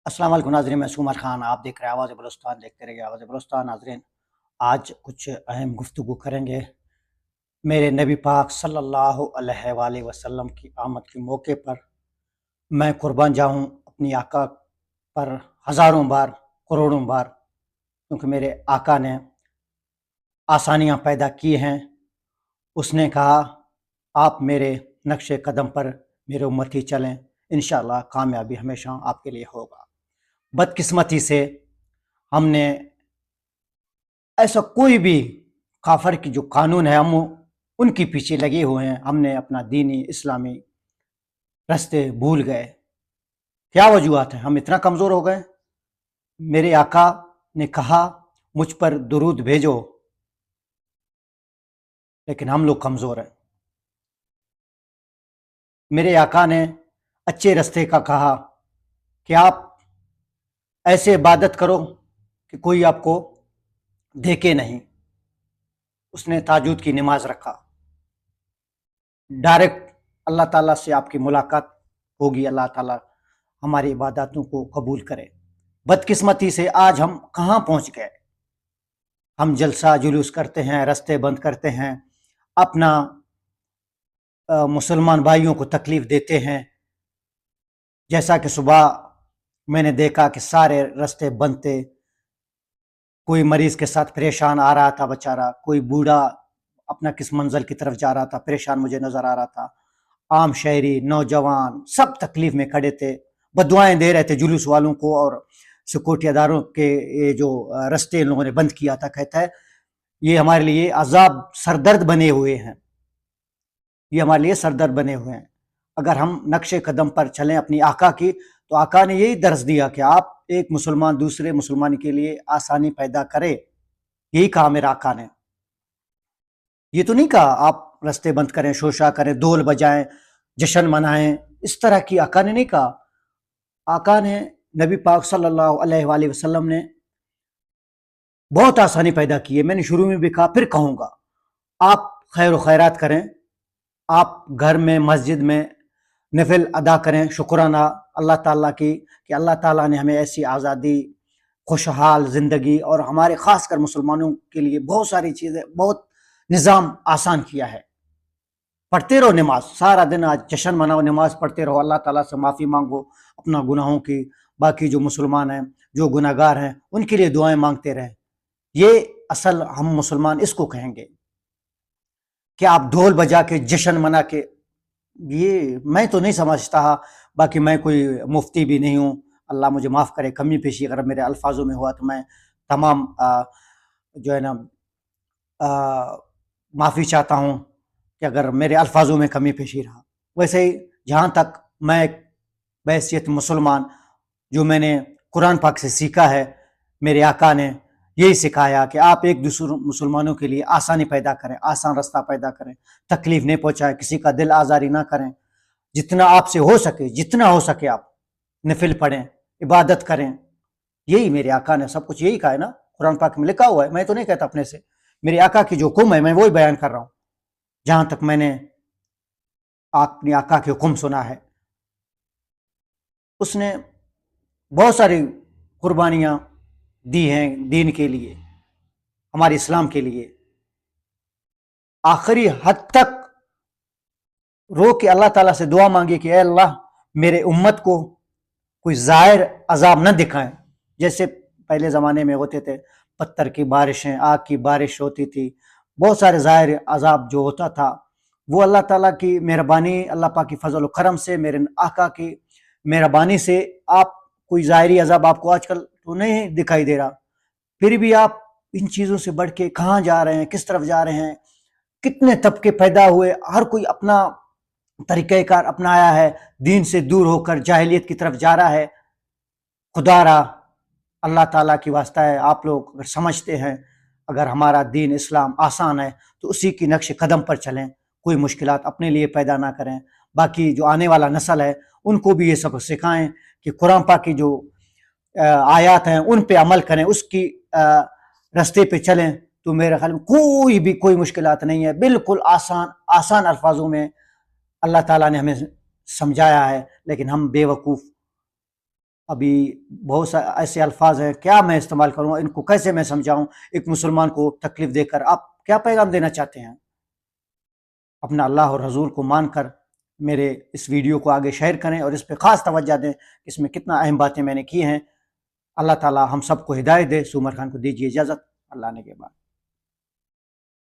السلام علیکم ناظرین، میں عمر خان، آپ دیکھ رہے ہیں آواز بلوچستان، دیکھتے رہیے آواز بلوچستان۔ ناظرین، آج کچھ اہم گفتگو کریں گے میرے نبی پاک صلی اللہ علیہ وآلہ وسلم کی آمد کے موقع پر۔ میں قربان جاؤں اپنی آقا پر ہزاروں بار، کروڑوں بار، کیونکہ میرے آقا نے آسانیاں پیدا کی ہیں۔ اس نے کہا آپ میرے نقش قدم پر میرے امتی چلیں، انشاءاللہ کامیابی ہمیشہ آپ کے لیے ہوگا۔ بدقسمتی سے ہم نے ایسا کوئی بھی کافر کی جو قانون ہے ہم ان کے پیچھے لگے ہوئے ہیں، ہم نے اپنا دینی اسلامی راستے بھول گئے۔ کیا وجوہات ہیں؟ ہم اتنا کمزور ہو گئے۔ میرے آقا نے کہا مجھ پر درود بھیجو، لیکن ہم لوگ کمزور ہیں۔ میرے آقا نے اچھے راستے کا کہا کہ آپ ایسے عبادت کرو کہ کوئی آپ کو دیکھے نہیں۔ اس نے تہجد کی نماز رکھا، ڈائریکٹ اللہ تعالیٰ سے آپ کی ملاقات ہوگی، اللہ تعالیٰ ہماری عباداتوں کو قبول کرے۔ بدقسمتی سے آج ہم کہاں پہنچ گئے؟ ہم جلسہ جلوس کرتے ہیں، راستے بند کرتے ہیں، اپنا مسلمان بھائیوں کو تکلیف دیتے ہیں۔ جیسا کہ صبح میں نے دیکھا کہ سارے راستے بند تھے، کوئی مریض کے ساتھ پریشان آ رہا تھا بیچارہ، کوئی بوڑھا اپنا کس منزل کی طرف جا رہا تھا، پریشان مجھے نظر آ رہا تھا۔ عام شہری، نوجوان سب تکلیف میں کھڑے تھے، بددعائیں دے رہے تھے جلوس والوں کو، اور سیکورٹی اداروں کے یہ جو راستے ان لوگوں نے بند کیا تھا، کہتا ہے یہ ہمارے لیے عذاب سردرد بنے ہوئے ہیں، یہ ہمارے لیے سردرد بنے ہوئے ہیں۔ اگر ہم نقش قدم پر چلیں اپنی آقا کی، تو آقا نے یہی درس دیا کہ آپ ایک مسلمان دوسرے مسلمان کے لیے آسانی پیدا کرے، یہی کہا میرا آقا نے۔ یہ تو نہیں کہا آپ راستے بند کریں، شوشا کریں، ڈھول بجائیں، جشن منائیں، اس طرح کی آقا نے نہیں کہا۔ آقا نے، نبی پاک صلی اللہ علیہ وآلہ وسلم نے بہت آسانی پیدا کی ہے۔ میں نے شروع میں بھی کہا، پھر کہوں گا، آپ خیر و خیرات کریں، آپ گھر میں مسجد میں نفل ادا کریں، شکرانہ اللہ تعالیٰ کی کہ اللہ تعالیٰ نے ہمیں ایسی آزادی، خوشحال زندگی اور ہمارے خاص کر مسلمانوں کے لیے بہت ساری چیزیں، بہت نظام آسان کیا ہے۔ پڑھتے رہو نماز، سارا دن آج جشن مناؤ، نماز پڑھتے رہو، اللہ تعالیٰ سے معافی مانگو اپنا گناہوں کی، باقی جو مسلمان ہیں، جو گناہ گار ہیں، ان کے لیے دعائیں مانگتے رہیں۔ یہ اصل ہم مسلمان اس کو کہیں گے کہ آپ ڈھول بجا کے جشن منا کے، یہ میں تو نہیں سمجھتا۔ باقی میں کوئی مفتی بھی نہیں ہوں، اللہ مجھے معاف کرے، کمی پیشی اگر میرے الفاظوں میں ہوا تو میں تمام جو ہے نا معافی چاہتا ہوں کہ اگر میرے الفاظوں میں کمی پیشی رہا۔ ویسے ہی جہاں تک میں بحیثیت مسلمان، جو میں نے قرآن پاک سے سیکھا ہے، میرے آقا نے یہی سکھایا کہ آپ ایک دوسرے مسلمانوں کے لیے آسانی پیدا کریں، آسان راستہ پیدا کریں، تکلیف نہیں پہنچائیں، کسی کا دل آزاری نہ کریں۔ جتنا آپ سے ہو سکے، جتنا ہو سکے آپ نفل پڑھیں، عبادت کریں۔ یہی میرے آقا نے سب کچھ یہی کہا ہے نا، قرآن پاک میں لکھا ہوا ہے، میں تو نہیں کہتا اپنے سے، میرے آقا کی جو حکم ہے میں وہی بیان کر رہا ہوں، جہاں تک میں نے اپنی آقا کے حکم سنا ہے۔ اس نے بہت ساری قربانیاں دی ہیں دین کے لیے، ہمارے اسلام کے لیے، آخری حد تک رو کے اللہ تعالیٰ سے دعا مانگی کہ اے اللہ میرے امت کو کوئی ظاہر عذاب نہ دکھائیں، جیسے پہلے زمانے میں ہوتے تھے، پتھر کی بارشیں، آگ کی بارش ہوتی تھی، بہت سارے ظاہر عذاب جو ہوتا تھا، وہ اللہ تعالیٰ کی مہربانی، اللہ پاک کی فضل و کرم سے، میرے آقا کی مہربانی سے آپ کوئی ظاہری عذاب آپ کو آج کل تو نہیں دکھائی دے رہا۔ پھر بھی آپ ان چیزوں سے بڑھ کے کہاں جا رہے ہیں، کس طرف جا رہے ہیں؟ کتنے طبقے پیدا ہوئے، ہر کوئی اپنا طریقہ کار اپنایا ہے، دین سے دور ہو کر جاہلیت کی طرف جا رہا ہے۔ خدا را اللہ تعالیٰ کی واسطہ ہے، آپ لوگ اگر سمجھتے ہیں اگر ہمارا دین اسلام آسان ہے تو اسی کی نقش قدم پر چلیں، کوئی مشکلات اپنے لیے پیدا نہ کریں۔ باقی جو آنے والا نسل ہے ان کو بھی یہ سبق سکھائیں کہ قرآن پاک کی جو آیات ہیں ان پہ عمل کریں، اس کی راستے پہ چلیں، تو میرے خیال میں کوئی مشکلات نہیں ہے، بالکل آسان الفاظوں میں اللہ تعالیٰ نے ہمیں سمجھایا ہے، لیکن ہم بے وقوف ابھی بہت سے ایسے الفاظ ہیں، کیا میں استعمال کروں، ان کو کیسے میں سمجھاؤں ایک مسلمان کو تکلیف دے کر؟ آپ کیا پیغام دینا چاہتے ہیں؟ اپنا اللہ اور حضور کو مان کر میرے اس ویڈیو کو آگے شیئر کریں اور اس پہ خاص توجہ دیں، اس میں کتنا اہم باتیں میں نے کی ہیں۔ اللہ تعالی ہم سب کو ہدایت دے۔ سومر خان کو دیجیے اجازت، اللہ نے کے بعد۔